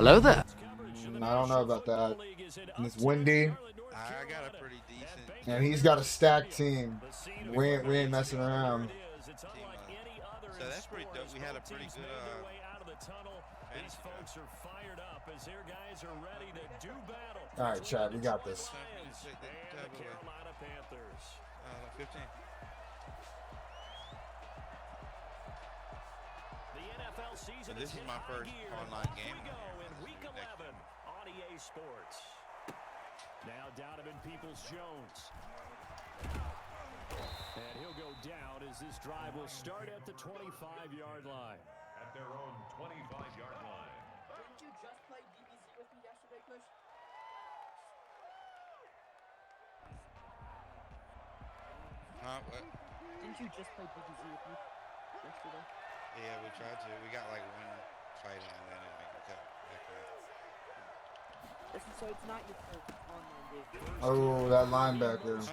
Hello there. I don't know about that. And it's windy, I got a pretty decent and he's got a stacked team. We ain't messing around. team. So that's pretty dope. We had a pretty good These folks are fired up as their guys are ready to do battle. All right, Chad, we got this. And the Carolina Panthers. 15. The NFL season So this is my first online game. Here we go in Week 11 on EA Sports. Now Donovan Peoples-Jones. And he'll go down as this drive will start at the 25-yard line. At their own 25-yard line. Didn't you just play DBZ with me yesterday, Kush? What? Didn't you just play DBZ with me yesterday? Yeah, we tried to. We got like one fight in and then it make a cut. So it's not your first online game. Oh, that linebacker.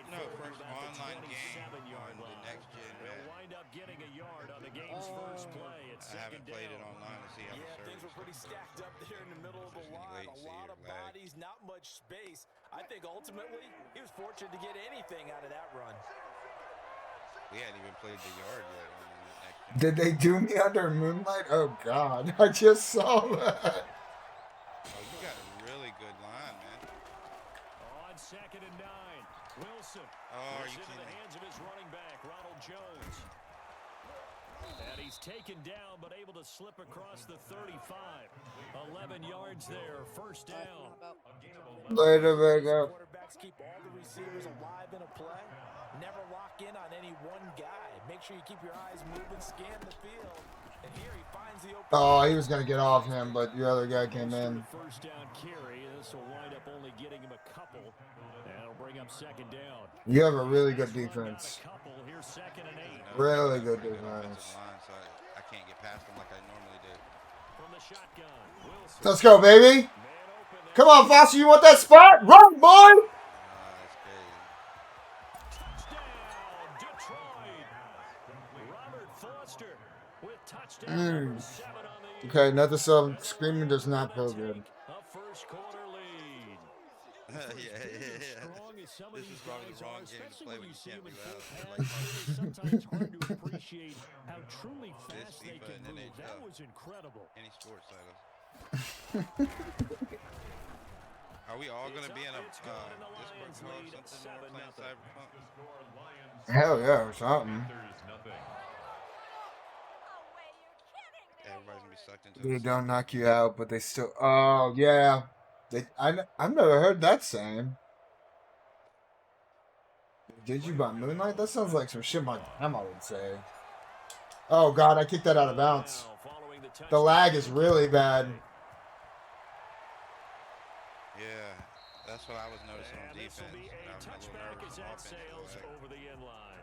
No, first online game on the next gen. Wind up getting a yard on the game's first play. I haven't played it online to see how the service. Things were pretty stacked up there in the middle of the line. A lot of bodies, not much space. I think ultimately he was fortunate to get anything out of that run. We hadn't even played the yard yet. Did they do me under moonlight? Oh God, I just saw that. Oh, you got a really good line, man. On 2nd and 9, Wilson. Oh, are you into the kidding? hands of his running back, Ronald Jones. And he's taken down, but able to slip across the 35. 11 yards there, first down. Later, Vega. Quarterbacks keep all the receivers alive in a play. Never lock in on any one guy. Make sure you keep your eyes moving, scan the field. And here he finds the open. Oh, he was gonna get off him, but your other guy came in. First down carry. This will wind up only getting him a couple. That'll bring up 2nd down. You have a really good defense. Here's 2nd and 8. Really good Offensive defense. line, so I can't get past them like I normally do. From the shotgun, Wilson. Let's go, baby. Come on, Foster, you want that spot? Run, boy. That's crazy. Touchdown, Detroit. Robert Foster with touchdown. 7 on the Okay, another sub screaming does not feel good. A first quarter lead. yeah. Strong as some of This these is probably guys the wrong are, game to especially play when when you you see can't them be in loud. full Like, pads. It is sometimes hard to appreciate how truly fast they FIFA can and move. That NHL. was incredible. Any sports title. Are we all going to be in a Discord call or something when we're playing Cyberpunk? Hell yeah, or something. Everybody's going to be sucked into They this. don't knock you out, but they still. Oh yeah, I've never heard that saying. Did you buy Moonlight? That sounds like some shit my grandma would say. Oh God, I kicked that out of bounds. The lag is really bad. Yeah, that's what I was noticing on And this will defense. be I a was a little touchback nervous as on that offense. sails Like, over the end line.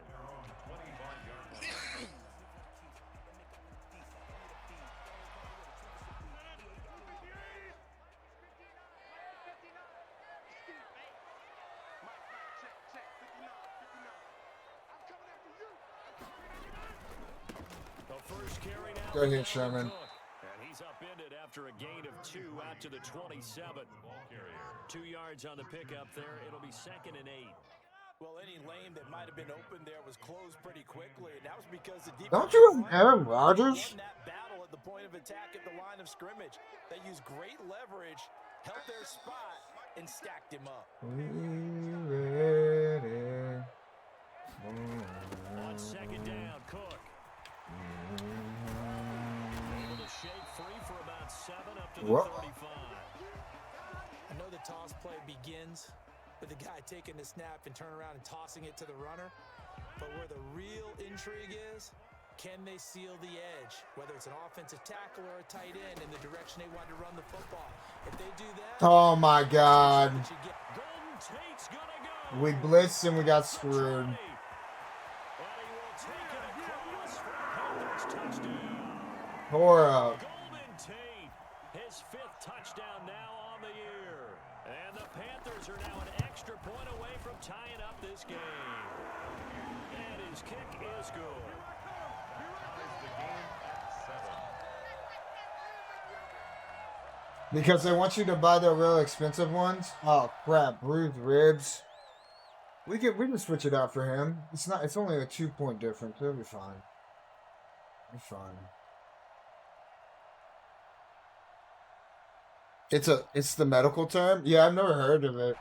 The first carry now. Go ahead, Sherman. And he's upended after a gain of 2 out to the 27. 2 yards on the pickup there. It'll be 2nd and 8. Well, any lane that might have been open there was closed pretty quickly, and that was because the defense Don't you have Aaron Rodgers? won that battle at the point of attack at the line of scrimmage. They used great leverage, held their spot, and stacked him up. On 2nd down, Cook. Able to shake free for about 7 up to the 35. I know the toss play begins with the guy taking the snap and turn around and tossing it to the runner. But where the real intrigue is, can they seal the edge? Whether it's an offensive tackle or a tight end in the direction they want to run the football. If they do that... Oh my God. Golden Tate's gonna go. We blitzed and we got screwed. And he will take it across for a Panthers touchdown. Pour up. Golden Tate, his 5th touchdown now on the year. And the Panthers are now an extra point away from tying up this game. And his kick is good. Because they want you to buy the real expensive ones. Oh crap, bruised ribs. We can switch it out for him. It's only a 2-point difference. It'll be fine. It's fine. It's the medical term? Yeah, I've never heard of it.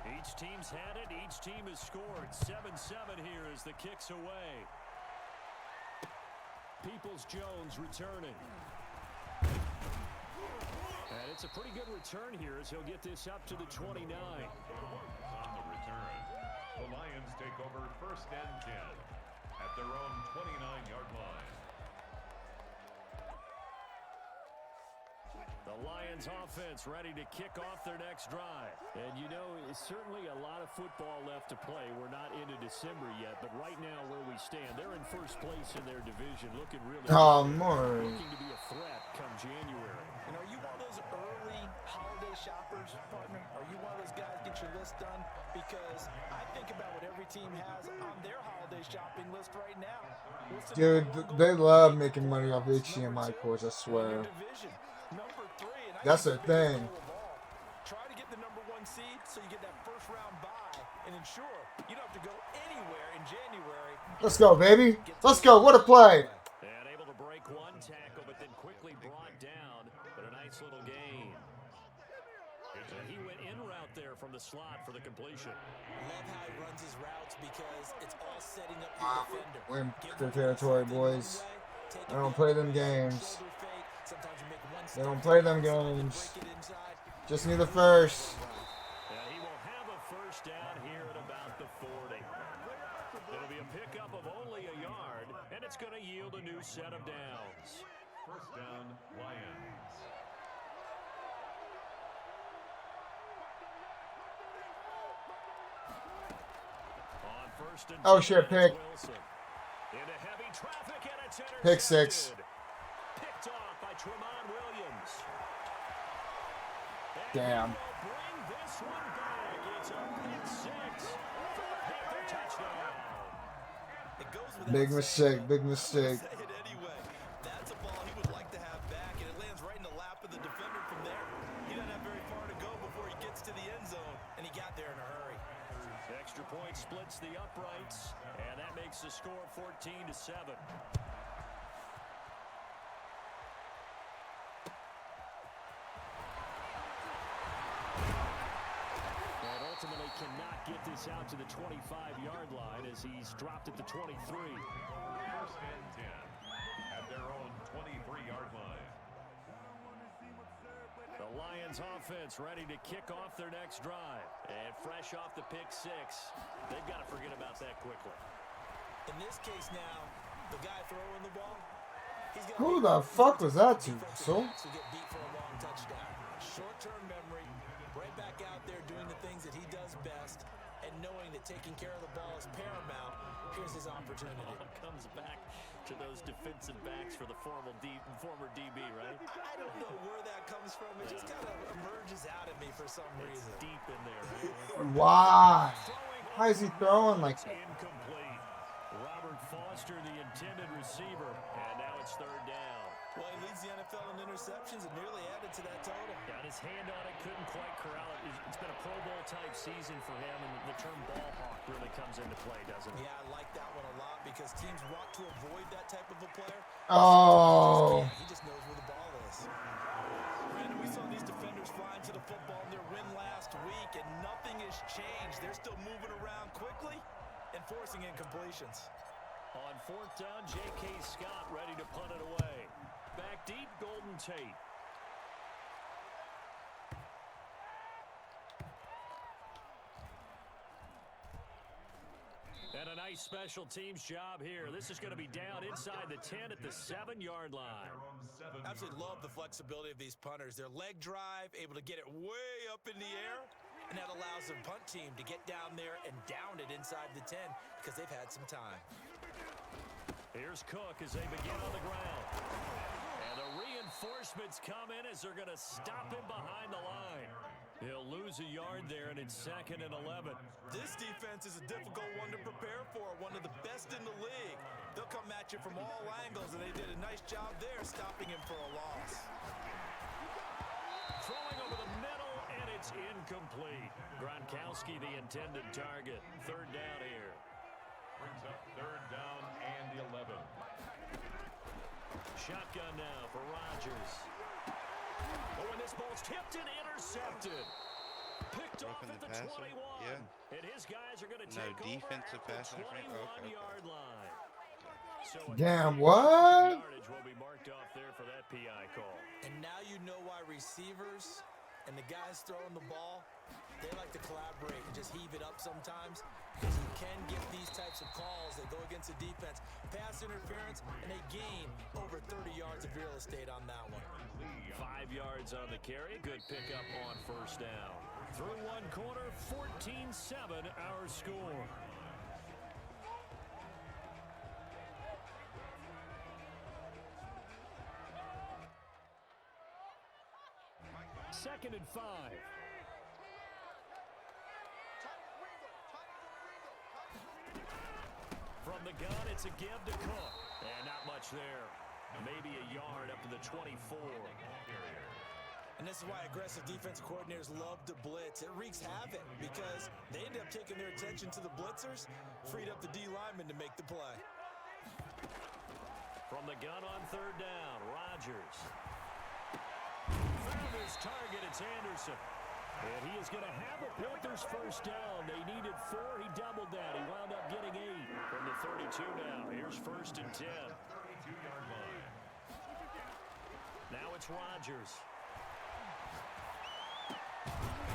Each team's had it. Each team has scored. 7-7 here as the kick's away. Peoples-Jones returning. And it's a pretty good return here as he'll get this up to the 29. On the return, the Lions take over 1st and 10 at their own 29-yard line. The Lions offense ready to kick off their next drive. And you know, it's certainly a lot of football left to play. We're not into December yet, but right now where we stand, they're in first place in their division, looking really more. looking to be a threat come January. And are you one of those early holiday shoppers, partner? Are you one of those guys get your list done? Because I think about what every team has on their holiday shopping list right now. Dude, they love making money off HDMI cords, I swear. That's their thing. Try to get the #1 seed so you get that first round bye and ensure you don't have to go anywhere in January. Let's go, baby. Let's go. What a play. And able to break one tackle, but then quickly brought down. But a nice little gain. And he went in route there from the slot for the completion. Love how he runs his routes because it's all setting up your defender. We're in their territory, boys. I don't play them games. They don't play them games. Just need the first. And he will have a first down here at about the 40. It'll be a pickup of only a yard, and it's going to yield a new set of downs. 1st down, Lions. On 1st and Oh 10, shit, pick. Wilson. Into heavy traffic, and it's Pick 6. picked off by Tremont Williams. And Damn. he will bring this one back. It's a pick 6 for the Panther touchdown. It goes without Big saying, mistake. Big mistake. say it anyway. That's a ball he would like to have back, and it lands right in the lap of the defender from there. He doesn't have very far to go before he gets to the end zone, and he got there in a hurry. Extra point splits the uprights, and that makes the score 14-7. And ultimately cannot get this out to the 25-yard line as he's dropped at the 23. 1st and 10 at their own 23-yard line. The Lions offense ready to kick off their next drive. And fresh off the pick 6, they've got to forget about that quickly. In this case now, the guy throwing the ball, he's gonna Who be the fuck was that to? defensive So? backs who get beat for a long touchdown. Short-term memory, right back out there doing the things that he does best, and knowing that taking care of the ball is paramount. Here's his opportunity. Comes back to those defensive backs for the former DB, right? I don't know where that comes from. It just kind of emerges out at me for some It's reason. deep in there, right? Why? Throwing Why is he throwing like that? incomplete. Robert Foster, the intended receiver, and now it's 3rd down. Well, he leads the NFL in interceptions and nearly added to that total. Got his hand on it, couldn't quite corral it. It's been a Pro Bowl type season for him, and the term ball hawk really comes into play, doesn't it? Yeah, I like that one a lot because teams want to avoid that type of a player. Oh. He just knows where the ball is. Brandon, we saw these defenders flying to the football in their win last week, and nothing has changed. They're still moving around quickly and forcing incompletions. On 4th down, J.K. Scott ready to punt it away. Back deep, Golden Tate. And a nice special teams job here. This is going to be down inside the 10 at the 7-yard line. Absolutely love the flexibility of these punters. Their leg drive, able to get it way up in the air, and that allows the punt team to get down there and down it inside the 10 because they've had some time. Here's Cook as they begin on the ground. And the reinforcements come in as they're going to stop him behind the line. He'll lose a yard there, and it's 2nd and 11. This defense is a difficult one to prepare for. One of the best at you from all angles, and they did a nice job there stopping him for a loss. Throwing over the middle, and it's incomplete. Gronkowski, the intended target. Third down here. Brings up third down and 11. Shotgun now for Rodgers. Oh, and this ball's tipped and intercepted. Picked off Roughing at the the passer? 21. Yeah. And his guys are going to No take defensive over at pass the interference? Okay. 21-yard line. So a Damn, 30 what? yardage will be marked off there for that PI call. And now you know why receivers and the guys throwing the ball, they like to collaborate and just heave it up sometimes, because you can get these types of calls that go against the defense, pass interference, and they gain over 30 yards of real estate on that one. 5 yards on the carry. Good pickup on first down. Through one quarter, 14-7 our score. Second and 5. From the gun, it's a give to Cook. And not much there. Maybe a yard up to the 24. And this is why aggressive defense coordinators love to blitz. It wreaks havoc because they end up taking their attention to the blitzers, freed up the D lineman to make the play. From the gun on third down, Rodgers. Found his target, it's Anderson. And he is going to have a Panthers first down. They needed 4, he doubled that. He wound up getting 8 from the 32 now. Here's first and 10. 32-yard line. Now it's Rodgers.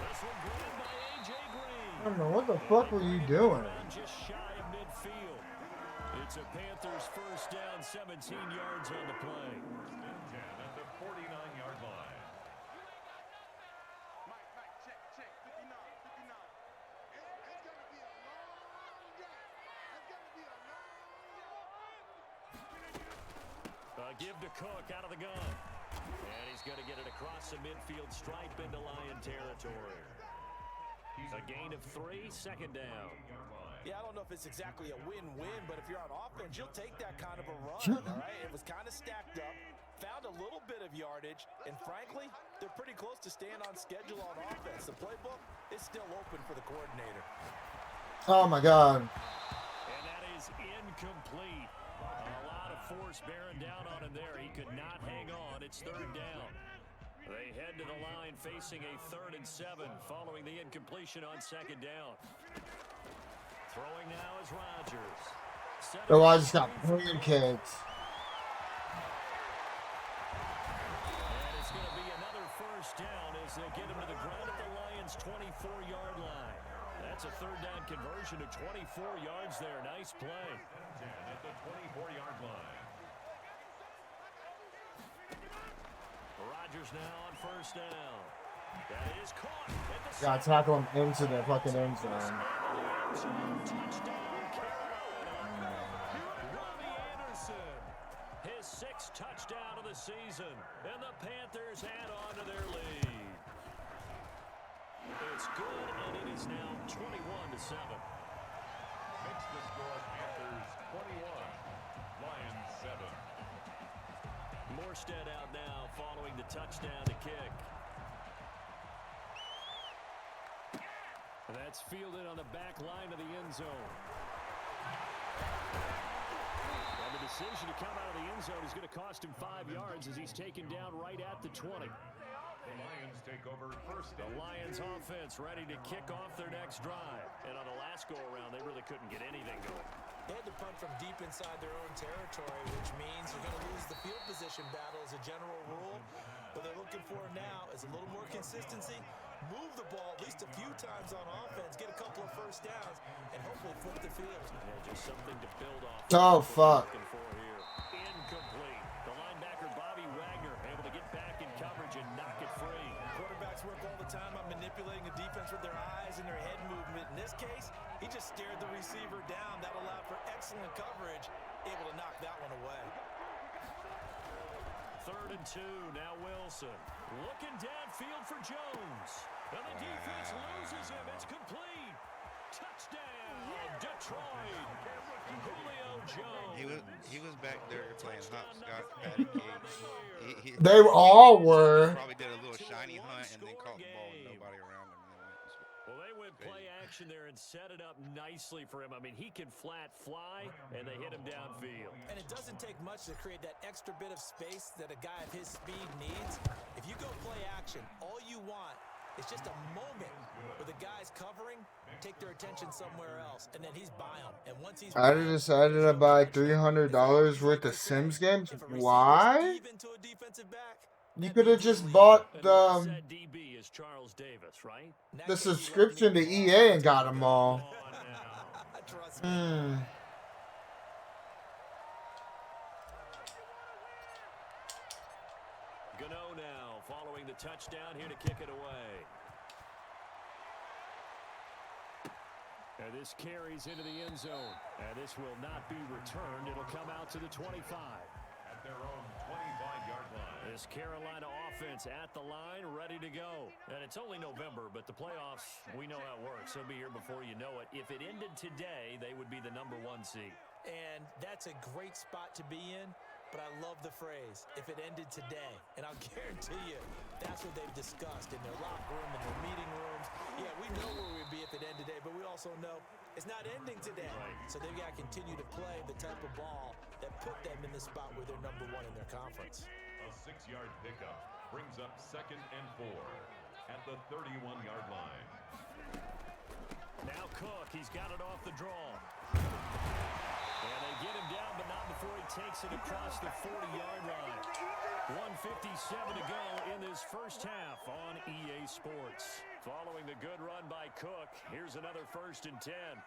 This one grabbed by A.J. Green. I don't know, what the fuck were you doing? Just shy of midfield. It's a Panthers first down, 17 yards on the play. 10 at the 49-yard line. Give to Cook out of the gun. And he's going to get it across the midfield stripe into Lion territory. A gain of 3, second down. Yeah, I don't know if it's exactly a win-win, but if you're on offense, you'll take that kind of a run, all right? It was kind of stacked up, found a little bit of yardage, and frankly, they're pretty close to staying on schedule on offense. The playbook is still open for the coordinator. Oh my god. And that is incomplete. A lot of force bearing down on him there. He could not hang on. It's third down. They head to the line facing a 3rd and 7 following the incompletion on second down. Throwing now is Rodgers. Oh, I just got pancakes. And it's going to be another first down as they get him to the ground at the Lions' 24-yard line. That's a third down conversion to 24 yards there. Nice play. 10 at the 24-yard line. Rodgers now on first down. That is caught at the Gotta tackle him into the fucking end zone. Touchdown, Carolina. Robbie Anderson, his 6th touchdown of the season, and the Panthers add on to their lead. It's good, and it is now 21-7. Makes the score Panthers 21, Lions 7. Morstead out now following the touchdown to kick. That's fielded on the back line of the end zone. And the decision to come out of the end zone is going to cost him 5 yards as he's taken down right at the 20. The Lions take over first. The Lions offense ready to kick off their next drive. And on the last go-around, they really couldn't get anything going. They had to punt from deep inside their own territory, which means you're going to lose the field position battle as a general rule. What they're looking for now is a little more consistency, move the ball at least a few times on offense, get a couple of first downs, and hopefully flip the field. Yeah, just something to build off. Oh, fuck. Looking for here. Incomplete. The linebacker, Bobby Wagner, able to get back in coverage and knock it free. Quarterbacks work all the time on manipulating the defense with their eyes and their head movement. In this case, he just stared the receiver down. That allowed for excellent coverage, able to knock that one away. 3rd and 2, now Wilson. Looking downfield for Jones. And the defense loses him. It's complete. Touchdown, Detroit. Julio He was back there playing hopscotch, patty cake. They all were. Probably did a little shiny hunt and then caught the ball with nobody around him. Well, they went play action there and set it up nicely for him. I mean, he can flat fly, and they hit him downfield. And it doesn't take much to create that extra bit of space that a guy of his speed needs. If you go play action, all you want is just a moment where the guy's covering, take their attention somewhere else, and then he's by him. And once he's I decided to buy $300 worth of Sims games. Why? even to a defensive back, You could have just bought the DB is Charles Davis, right? subscription to EA and got them all. Trust me. Gano now following the touchdown here to kick it away. And this carries into the end zone. And this will not be returned. It'll come out to the 25. At their own 25-yard line. This Carolina offense at the line, ready to go. And it's only November, but the playoffs, we know how it works. They'll be here before you know it. If it ended today, they would be the #1 seed. And that's a great spot to be in. But I love the phrase, if it ended today. And I'll guarantee you, that's what they've discussed in their locker room, in their meeting rooms. Yeah, we know where we'd be if it ended today, but we also know it's not ending today. So they've got to continue to play the type of ball that put them in the spot where they're #1 in their conference. A 6-yard pickup brings up 2nd and 4 at the 31-yard line. Now Cook, he's got it off the draw. And they get him down, but not before he takes it across the 40-yard line. 1:57 to go in this first half on EA Sports. Following the good run by Cook, here's another 1st and 10.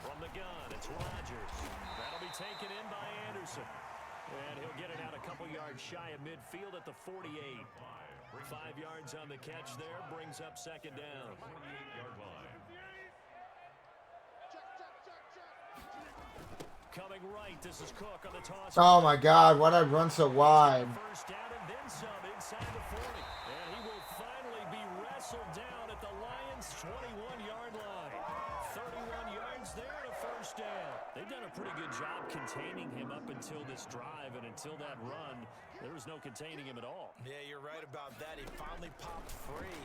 From the gun, it's Rodgers. That'll be taken in by Anderson. And he'll get it out a couple yards shy of midfield at the 48. 5 yards on the catch there, brings up 2nd down. 48-yard line. Coming right, this is Cook on the toss. Oh my God, why'd I run so wide? First down and then some inside the 40. And he will finally be wrestled down at the Lions' 21-yard line. 31 yards there and a 1st down. They've done a pretty good job containing him up until this drive, and until that run, there was no containing him at all. Yeah, you're right about that. He finally popped free.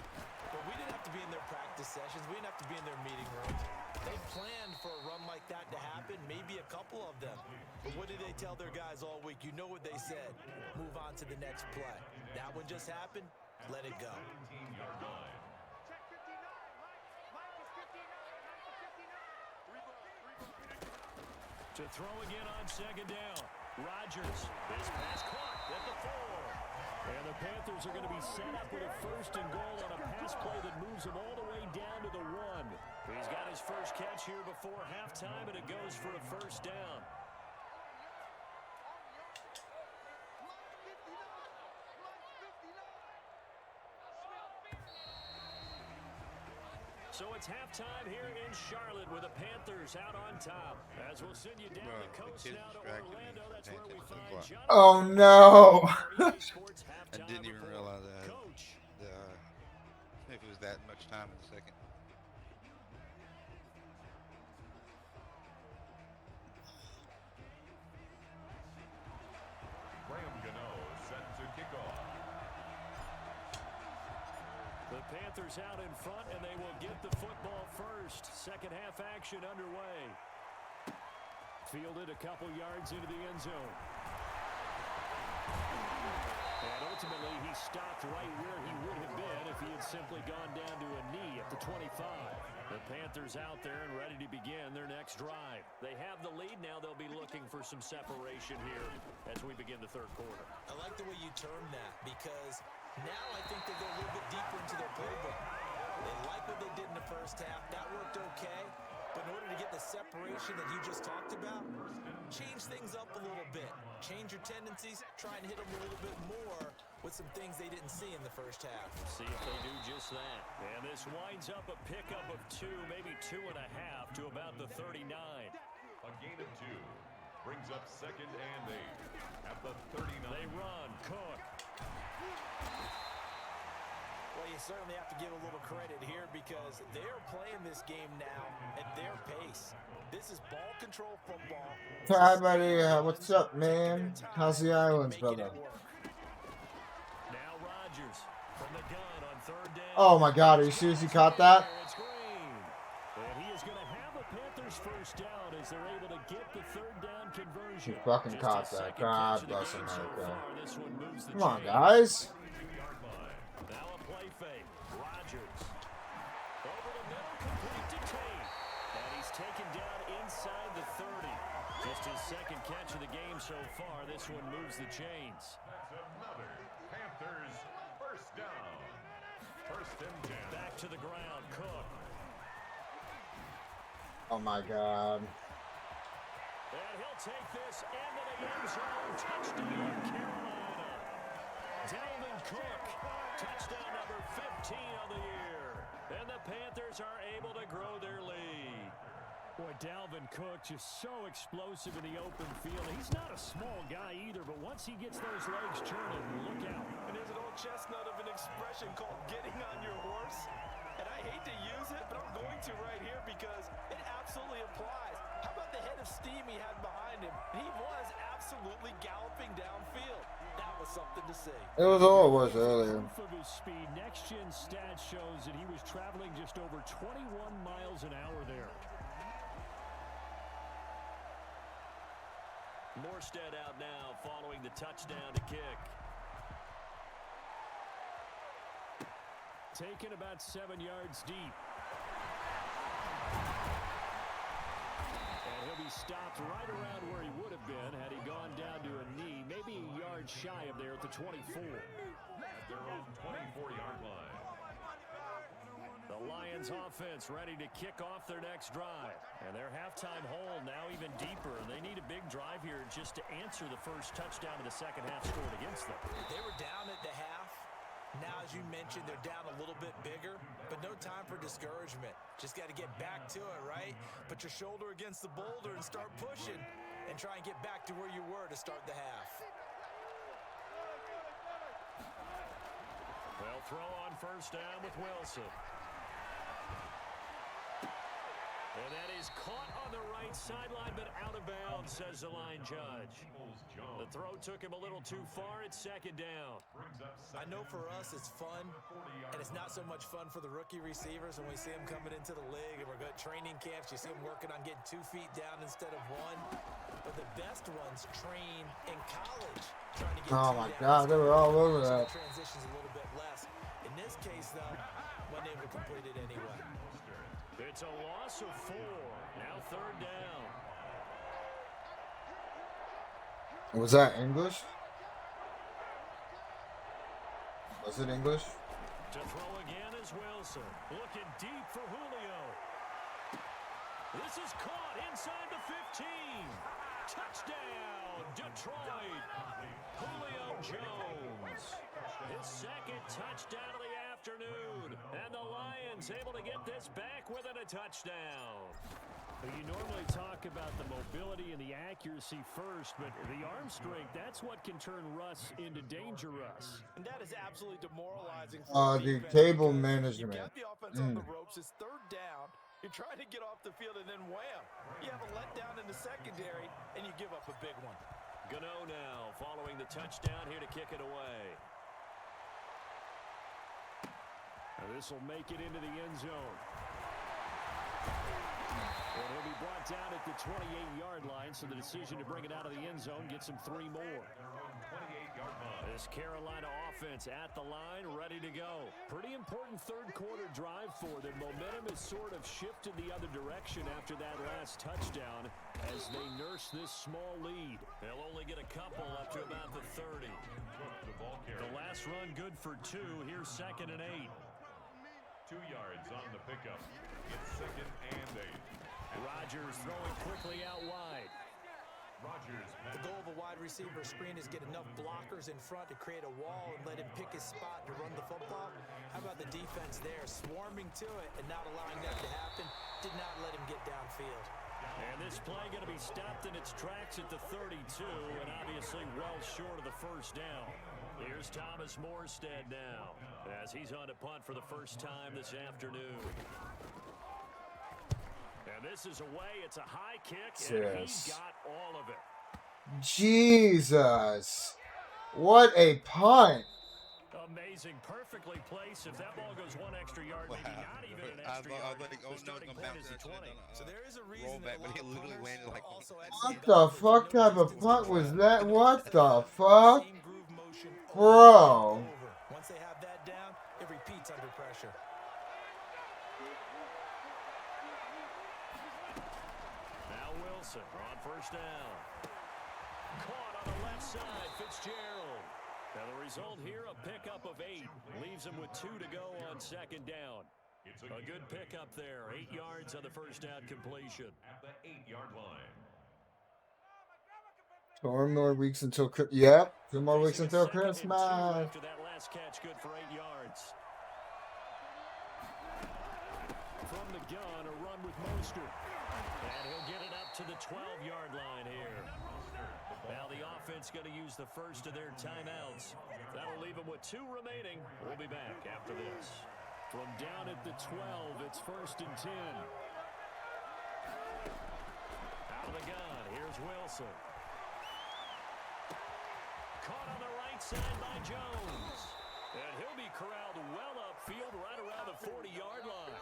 But we didn't have to be in their practice sessions. We didn't have to be in their meeting rooms. They planned for a run like that to happen, maybe a couple of them. But what did they tell their guys all week? You know what they said. Move on to the next play. That one just happened. Let it go. 18-yard line. To throw again on 2nd down. Rodgers. This pass caught at the 4. And the Panthers are going to be set up with a 1st and goal on a pass play that moves them all the way down to the 1. He's got his first catch here before halftime, and it goes for a 1st down. So it's halftime here in Charlotte with the Panthers out on top. As we'll send you down the coast now to Orlando. That's where we find John. Oh no. I didn't even realize that. If it was that much time in the second. Graham Gano set to kick off. The Panthers out in front, and they will get the football first. Second half action underway. Fielded a couple yards into the end zone. And ultimately, he stopped right where he would have been if he had simply gone down to a knee at the 25. The Panthers out there and ready to begin their next drive. They have the lead now. They'll be looking for some separation here as we begin the 3rd quarter. I like the way you term that, because now I think they go a little bit deeper into their playbook. They like what they did in the first half. That worked okay. But in order to get the separation that you just talked about, change things up a little bit. Change your tendencies. Try and hit them a little bit more with some things they didn't see in the first half. See if they do just that. And this winds up a pickup of 2, maybe 2.5 to about the 39. A gain of 2 brings up 2nd and 8 at the 39. They run. Cook. Well, you certainly have to give a little credit here because they're playing this game now at their pace. This is ball control football. Hi, buddy. What's up, man? How's the islands, brother? Now Rodgers from the gun on third down. Oh my God! Are you serious? You caught that? It's Green. And he is going to have the Panthers first down as they're able to get the third down conversion. You fucking Just caught his that. second God catch of the bless game so America. far. This one moves the Come on, chains. guys. Now a play fake. Rodgers. Over the middle, complete to Tate. And he's taken down inside the 30. Just his second catch of the game so far. This one moves the chains. That's another Panthers first down. First and 10. Back to the ground, Cook. Oh my God. And he'll take this into the end zone. Touchdown, Carolina. Dalvin Cook. Touchdown number 15 of the year. And the Panthers are able to grow their lead. Boy, Dalvin Cook just so explosive in the open field. He's not a small guy either, but once he gets those legs churning, look out. And there's an old chestnut of an expression called getting on your horse. And I hate to use it, but I'm going to right here because it absolutely applies. How about the head of steam he had behind him? He was absolutely galloping downfield. That was something to see. It was all it was earlier. Proof of his speed. Next Gen stats shows that he was traveling just over 21 miles an hour there. Morstead out now following the touchdown to kick. Taken about 7 yards deep. And he'll be stopped right around where he would have been had he gone down to a knee, maybe a yard shy of there at the 24. At their own 24-yard line. The Lions offense ready to kick off their next drive. And their halftime hole now even deeper. They need a big drive here just to answer the first touchdown of the second half scored against them. They were down at the half. Now, as you mentioned, they're down a little bit bigger, but no time for discouragement. Just got to get back to it, right? Put your shoulder against the boulder and start pushing and try and get back to where you were to start the half. They'll throw on first down with Wilson. And that is caught on the right sideline, but out of bounds, says the line judge. The throw took him a little too far. It's second down. I know for us it's fun, and it's not so much fun for the rookie receivers when we see them coming into the league and we're going to training camps. You see them working on getting 2 feet down instead of 1. But the best ones train in college trying to get Oh 2 my down. God, they were all over So that. the transition's a little bit less. In this case, though, wasn't able to complete it anyway. It's a loss of 4. Now third down. Was that English? Was it English? To throw again is Wilson. Looking deep for Julio. This is caught inside the 15. Touchdown, Detroit. Julio Jones. His second touchdown of the afternoon. And the Lions able to get this back within a touchdown. You normally talk about the mobility and the accuracy first, but the arm strength, that's what can turn Russ into danger Russ. And that is absolutely demoralizing. The table management. You got the offense on the ropes. It's third down. You're trying to get off the field, and then wham. You have a letdown in the secondary, and you give up a big one. Gano now following the touchdown here to kick it away. This will make it into the end zone. And he'll be brought down at the 28-yard line, so the decision to bring it out of the end zone gets him 3 more. This Carolina offense at the line, ready to go. Pretty important third quarter drive for them. Momentum has sort of shifted the other direction after that last touchdown as they nurse this small lead. They'll only get a couple up to about the 30. The last run good for 2. Here's second and 8. 2 yards on the pickup. It's second and 8. Rodgers throwing quickly out wide. Rodgers. The goal of a wide receiver screen is get enough blockers in front to create a wall and let him pick his spot to run the football. How about the defense there, swarming to it and not allowing that to happen? Did not let him get downfield. And this play going to be stopped in its tracks at the 32, and obviously well short of the first down. Here's Thomas Morstead now, as he's on to punt for the first time this afternoon. And this is away. It's a high kick, and he got all of it. Jesus. What a punt. Amazing. Perfectly placed. If that ball goes one extra yard, Wow. maybe not even an extra yard. The starting point is the 20. So there is a reason roll back, that a but lot he of literally punters landed like will also What execute the offense fuck with no type of distance punt to was travel. that? And What after the that, fuck? same groove motion over and Bro. over. Once they have that down, it repeats under pressure. Now Wilson on first down. Caught on the left side, Fitzgerald. Now the result here, a pickup of 8. Leaves him with 2 to go on second down. A good pickup there. 8 yards on the first down completion. At the 8-yard line. 4 more weeks until Christmas. Yep. 2 more weeks Facing a until 2nd and 2 Christmas. after that last catch, good for 8 yards. From the gun, a run with Mostert. And he'll get it up to the 12-yard line here. Now the offense going to use the first of their timeouts. That'll leave them with 2 remaining. We'll be back after this. From down at the 12, it's 1st and 10. Out of the gun, here's Wilson. Caught on the right side by Jones. And he'll be corralled well upfield right around the 40-yard line.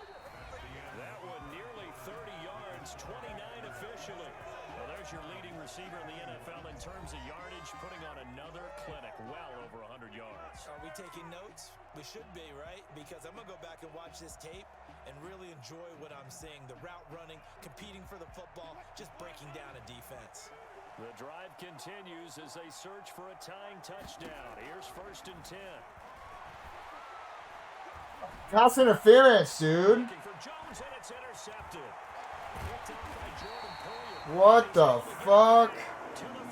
That one nearly 30 yards, 29 officially. Well, there's your leading receiver in the NFL in terms of yardage, putting on another clinic, well over 100 yards. Are we taking notes? We should be, right? Because I'm going to go back and watch this tape and really enjoy what I'm seeing. The route running, competing for the football, just breaking down a defense. The drive continues as they search for a tying touchdown. Here's 1st and 10. Pass interference, dude. Looking for Jones, and it's intercepted. Picked up by Jordan Poyer. What the fuck? To the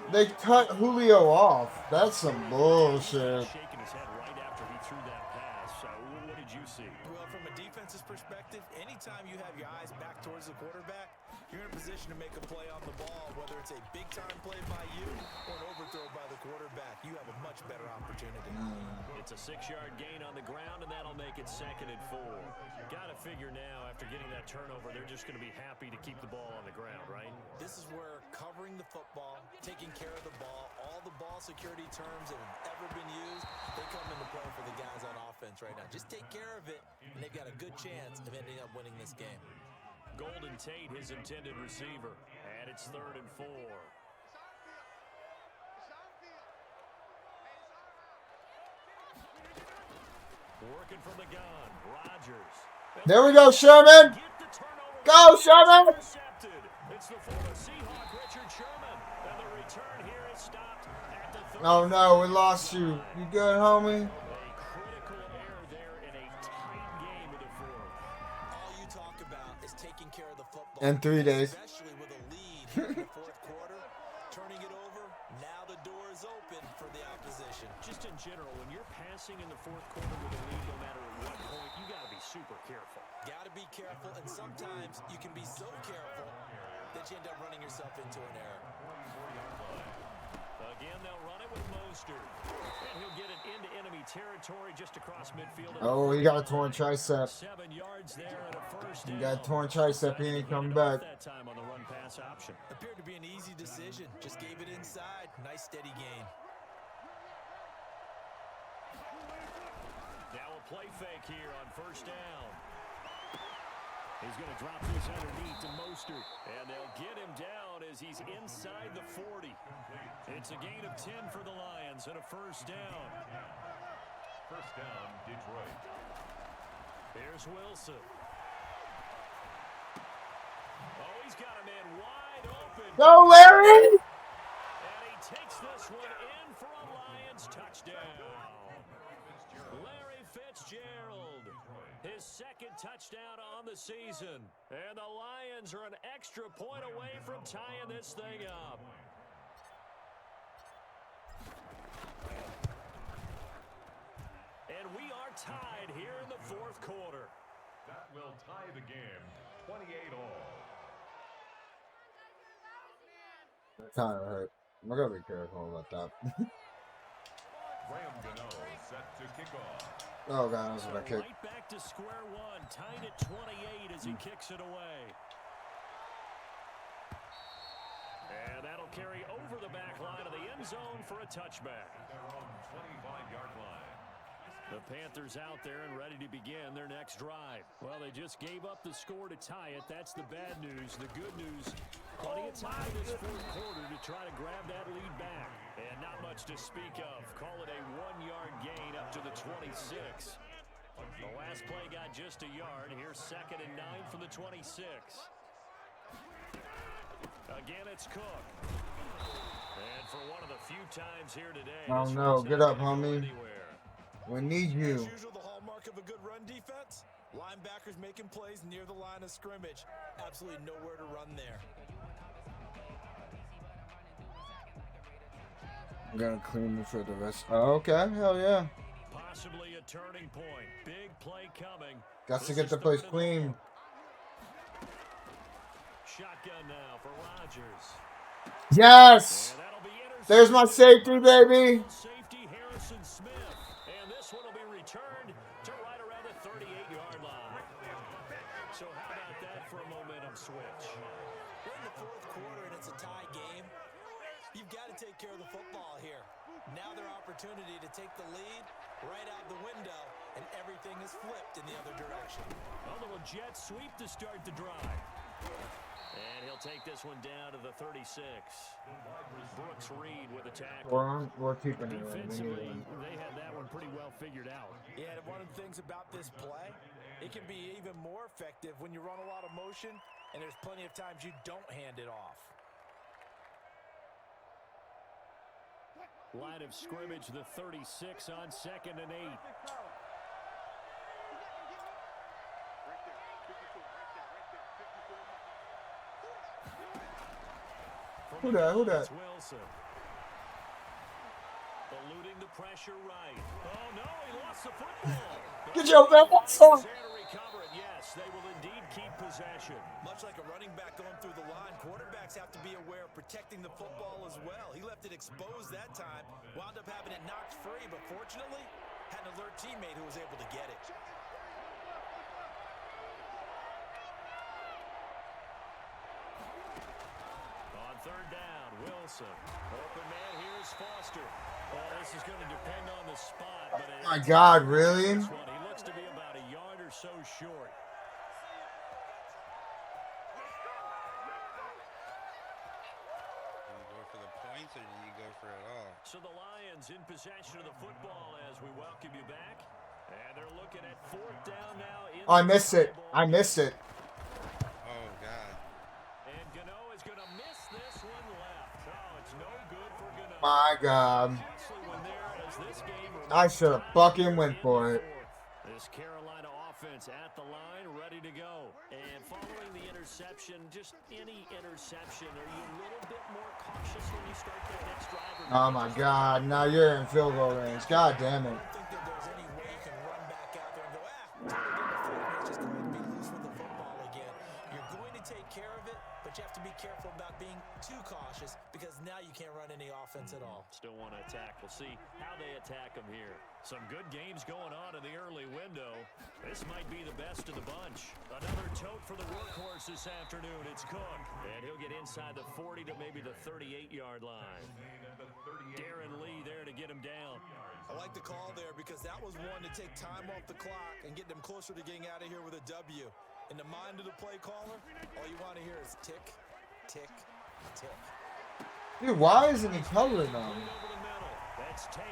41. They cut Julio off. That's some bullshit. Shaking his head right after he threw that pass. What did you see? Well, from a defense's perspective, anytime you have your eyes back towards the quarterback, you're in a position to make a play on the ball, whether it's a big-time play by you or an overthrow by the quarterback. You have a much better opportunity. It's a 6-yard gain on the ground, and that'll make it 2nd and 4. Got to figure now, after getting that turnover, they're just going to be happy to keep the ball on the ground, right? This is where covering the football, taking care of the ball, all the ball security terms that have ever been used, they come into play for the guys on offense right now. Just take care of it, and they've got a good chance of ending up winning this game. Golden Tate, his intended receiver, and it's 3rd and 4. Working from the gun, Rodgers. There we go, Sherman. Get the turnover. Go, Sherman. Intercepted. It's the former Seahawk, Richard Sherman. And the return here is stopped at the 30. Oh no, we lost you. You good, homie? A critical error there in a tight game of the 4th. All you talk about is taking care of the football. In 3 days. Especially with a lead here in the 4th quarter. Turning it over, now the door is open for the opposition. Just in general, when you're passing in the 4th quarter with a lead, no matter at what point, you got to be super careful. Got to be careful, and sometimes you can be so careful that you end up running yourself into an error. Again, they'll run it with Mostert. And he'll get it into enemy territory just across midfield. Oh, he got a torn tricep. 7 yards there and a first down. He got a torn tricep. He ain't coming back. That time on the run pass option. Appeared to be an easy decision. Just gave it inside. Nice steady gain. Now a play fake here on first down. He's going to drop this underneath to Mostert. And they'll get him down as he's inside the 40. It's a gain of 10 for the Lions and a first down. First down, Detroit. Here's Wilson. Oh, he's got a man wide open. Go, Larry! And he takes this one in for a Lions touchdown. Larry Fitzgerald, his 2nd touchdown on the season. And the Lions are an extra point away from tying this thing up. And we are tied here in the 4th quarter. That will tie the game, 28 all. That kind of hurt. I'm gonna be careful about that. Graham Gano set to kick off. Oh god, that's So what I kicked. right back to square one, tied at 28 as he kicks it away. And that'll carry over the back line of the end zone for a touchback. At their own 25-yard line. The Panthers out there and ready to begin their next drive. Well, they just gave up the score to tie it. That's the bad news. The good news, plenty of time this fourth quarter to try to grab that lead back. And not much to speak of. Call it a 1-yard gain up to the 26. The last play got just a yard. Here's 2nd and 9 from the 26. Again, it's Cook. And for one of the few times here today, Oh this no, one's get not up, gonna go homie. anywhere. We need As you. usual, the hallmark of a good run defense, linebackers making plays near the line of scrimmage. Absolutely nowhere to run there. I'm gonna clean me for the rest. Oh, okay, hell yeah. Possibly a turning point. Big play coming. Got to This get is the place 3rd and clean. long. Shotgun now for Rodgers. Yes! And that'll be intercepted. There's my safety, baby. Safety Harrison Smith. And this one will be returned to right around the 38-yard line. So how about that for a momentum switch? We're in the fourth quarter and it's a tie game. You've got to take care of the football here. Now their opportunity to take the lead right out the window, and everything is flipped in the other direction. A little jet sweep to start the drive. And he'll take this one down to the 36. Brooks Reed with a tackle. We're keeping it. Right? Defensively, they had that one pretty well figured out. Yeah, and one of the things about this play, it can be even more effective when you run a lot of motion, and there's plenty of times you don't hand it off. Line of scrimmage, the 36 on 2nd and 8. Who that? Who that? It's Wilson. Eluding the pressure right. Oh no, he lost the football. Get your back There to recover it. Yes, they will indeed keep possession. Much like a running back going through the line, quarterbacks have to be aware of protecting the football as well. He left it exposed that time, wound up having it knocked free, but fortunately, had an alert teammate who was able to get it. On 3rd down, Wilson. Open man, here's Foster. Oh, this is going to depend on the spot. But My God, really? this one, he looks to be about a yard or so short. Do you go for the points or do you go for it all? So the Lions in possession of the football as we welcome you back. And they're looking at 4th down now. I missed it. I missed it. Oh God. And Gano is going to miss this one left. Oh, it's no good for Gano. My God. Especially when there, as this game I should have fucking went for it. This Carolina offense at the line, ready to go. And following the interception, just any interception, are you a little bit more cautious when you start that next drive? Or Oh my God. Now you're in field goal range. God damn it. I don't think that there's any way you can run back out there and go, totally didn't affect me, it's just going to be loose with the football again. You're going to take care of it, but you have to be careful about being too cautious because now you can't run any offense at all. Still want to attack. We'll see how they attack them here. Some good games going on in the early window. This might be the best of the bunch. Another tote for the workhorse this afternoon. It's Cook. And he'll get inside the 40 to maybe the 38-yard line. Darren Lee there to get him down. I like the call there because that was one to take time off the clock and get them closer to getting out of here with a W. In the mind of the play caller, all you want to hear is tick, tick, tick. Dude, why isn't he covering them? Over the middle. That's Tate.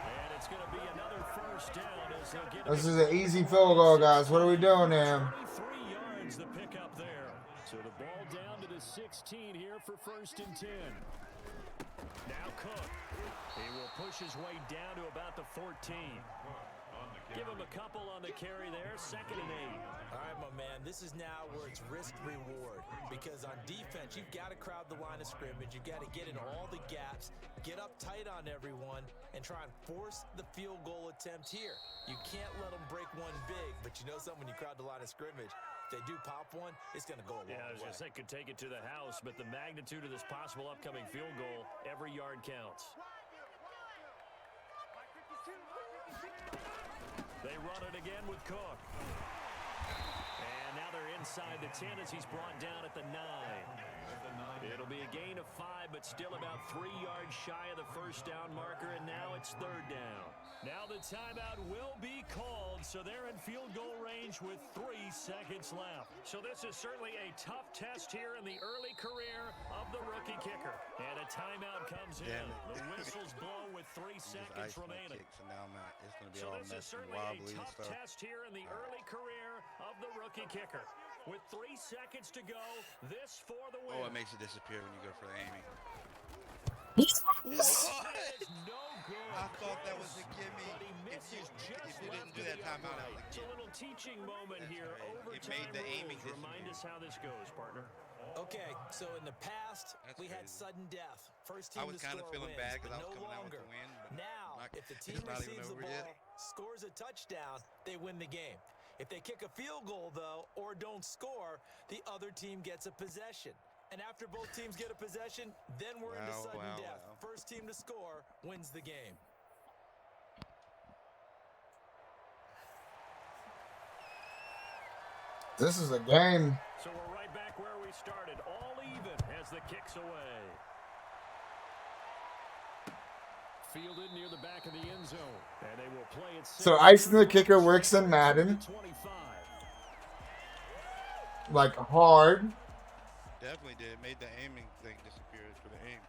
And it's going to be another first down as they'll get This is an easy field goal, guys. What are we doing here? 23 yards to pick up there. So the ball down to the 16 here for 1st and 10. Now Cook. He will push his way down to about the 14. Give him a couple on the carry there. 2nd and 8. All right, my man, this is now where it's risk-reward because on defense, you've got to crowd the line of scrimmage. You've got to get in all the gaps, get up tight on everyone, and try and force the field goal attempt here. You can't let them break one big, but you know something, when you crowd the line of scrimmage, if they do pop one, it's going to go a long Yeah, I was way. going to say could take it to the house, but the magnitude of this possible upcoming field goal, every yard counts. They run it again with Cook. And now they're inside the 10 as he's brought down at the 9. It'll be a gain of 5, but still about 3 yards shy of the first down marker, and now it's third down. Now the timeout will be called, so they're in field goal range with 3 seconds left. So this is certainly a tough test here in the early career of the rookie kicker. And a timeout comes in. The whistles blow with 3 seconds remaining. So now it's going to be So all this is messy and certainly a wobbly and tough stuff. test here in the early career of the rookie kicker. With 3 seconds to go, this for the win. Oh, it makes it disappear when you go for the aiming. That is no good. I thought that was a gimme. But he misses If you didn't do that timeout, that was a It's a gimme. little teaching moment That's here. right. It Overtime made the aiming rules. Remind us disappear. how this goes, partner. Okay, so in the past, That's we had crazy. sudden death. First I team was to kind of score feeling wins, bad because I but was no coming out with longer. the win. But Now, not- if the it's team not even receives the over ball, yet. scores a touchdown, they win the game. If they kick a field goal, though, or don't score, the other team gets a possession. And after both teams get a possession, then we're into sudden death. First team to score wins the game. This is a game. So we're right back where we started. All even as the kick's away. Fielded near the back of the end zone. And they will play it. So icing the kicker works in Madden. 25. Like hard. Definitely did. It made the aiming thing disappear for the aim.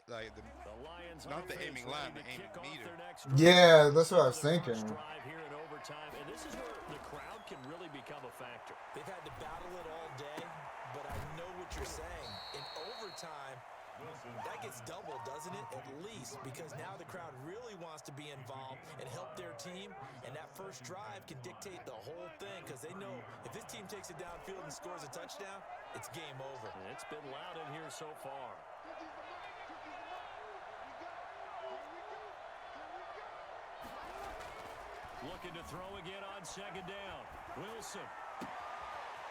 Like the Lions not the aiming line, the ready to aiming kick off meter. their next drive. Yeah, that's what I was For their thinking. first drive here in overtime, and this is where the crowd can really become a factor. They've had to battle it all day, but I know what you're saying. In overtime, that gets doubled, doesn't it? At least, because now the crowd really wants to be involved and help their team, and that first drive can dictate the whole thing because they know if this team takes it downfield and scores a touchdown, it's game over. It's been loud in here so far. Looking to throw again on second down. Wilson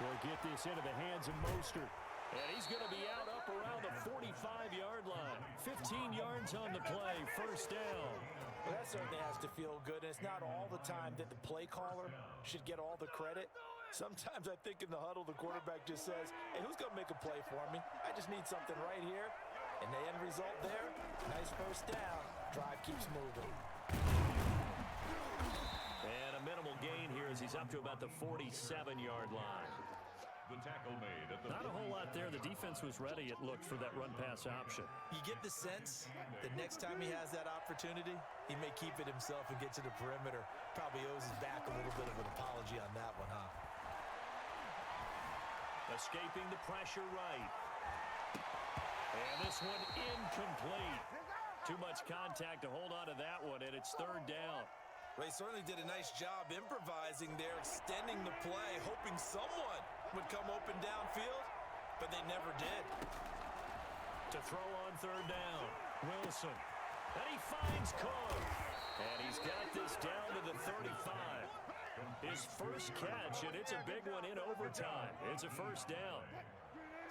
will get this into the hands of Mostert. And he's going to be out up around the 45-yard line. 15 yards on the play, first down. Well, that certainly has to feel good, and it's not all the time that the play caller should get all the credit. Sometimes I think in the huddle, the quarterback just says, hey, who's going to make a play for me? I just need something right here. And the end result there, nice first down. Drive keeps moving. And a minimal gain here as he's up to about the 47-yard line. The tackle made at the Not a whole lot there. The defense was ready, it looked, for that run-pass option. You get the sense that next time he has that opportunity, he may keep it himself and get to the perimeter. Probably owes his back a little bit of an apology on that one, huh? Escaping the pressure right. And this one incomplete. Too much contact to hold on to that one, and it's third down. Ray certainly did a nice job improvising there, extending the play, hoping someone would come open downfield, but they never did. To throw on third down, Wilson. And he finds Cook. And he's got this down to the 35. His first catch, and it's a big one in overtime. It's a first down.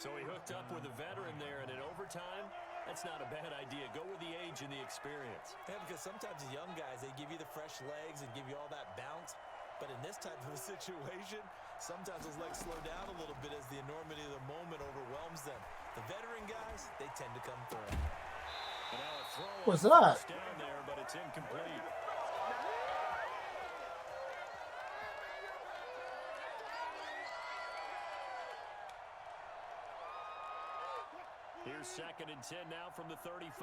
So he hooked up with a veteran there, and in overtime, that's not a bad idea. Go with the age and the experience. Yeah, because sometimes the young guys, they give you the fresh legs and give you all that bounce. But in this type of a situation, sometimes those legs slow down a little bit as the enormity of the moment overwhelms them. The veteran guys, they tend to come through. And now a throw What's on that? first down there, but it's incomplete. Here's second and 10 now from the 35.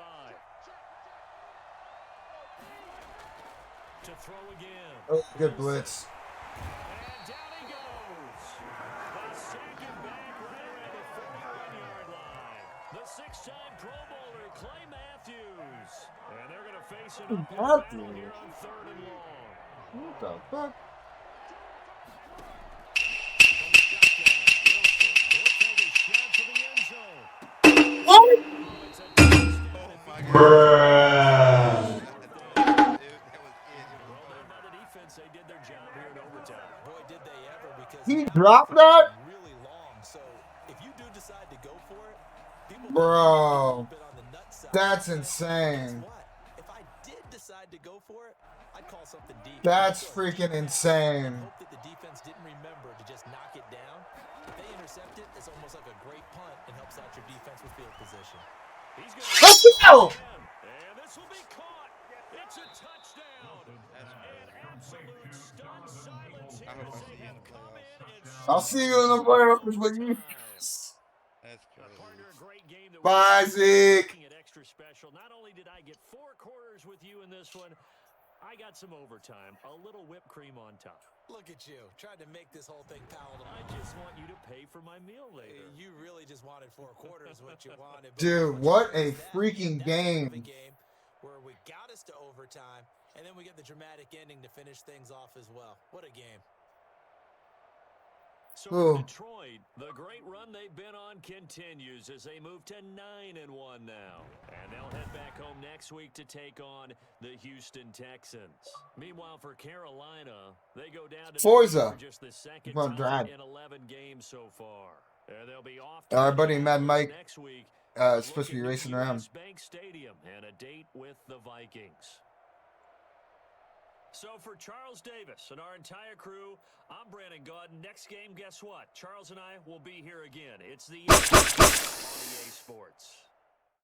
To throw again. Oh, good blitz. And down he goes. They sack him back right around the 41-yard line. The six-time Pro Bowler, Clay Matthews. And they're going to face an uphill battle here on third and long. What the fuck? What? Bruh. Boy, did they ever, because He dropped that? really long. So if you do decide to go for it, people Bro, bit on the nut side. that's But insane. guess what? If I did decide had to go for it, I'd call something deep. That's So, freaking deep insane. and hope that the defense didn't remember to just knock it down. If they intercept it, it's almost like a great punt and helps out your defense with field position. He's going Let's go! and this will be caught. It's a touchdown. An absolute stunned silence I here. hope I So see you in he'll the come playoffs. in and I'll see you in the playoffs with you. That's Partner, crazy. a great game that Bye, we- Zeke. making it extra special. Not only did I get 4 quarters with you in this one, I got some overtime, a little whipped cream on top. Look at you, trying to make this whole thing palatable. I just want you to pay for my meal later. You really just wanted 4 quarters, what you wanted. But Dude, what a freaking game. Where we got us to overtime, and then we get the dramatic ending to finish things off as well. What a game. So Ooh. for Detroit, the great run they've been on continues as they move to 9-1 now. And they'll head back home next week to take on the Houston Texans. Meanwhile, for Carolina, they go down to Forza. for just the second Come on, time Brad. in 11 games so far. And they'll be off Our buddy Mad Mike next week. is supposed to be racing around. US Bank Stadium and a date with the Vikings. So for Charles Davis and our entire crew, I'm Brandon Gaudin. Next game, guess what? Charles and I will be here again. It's the on EA Sports.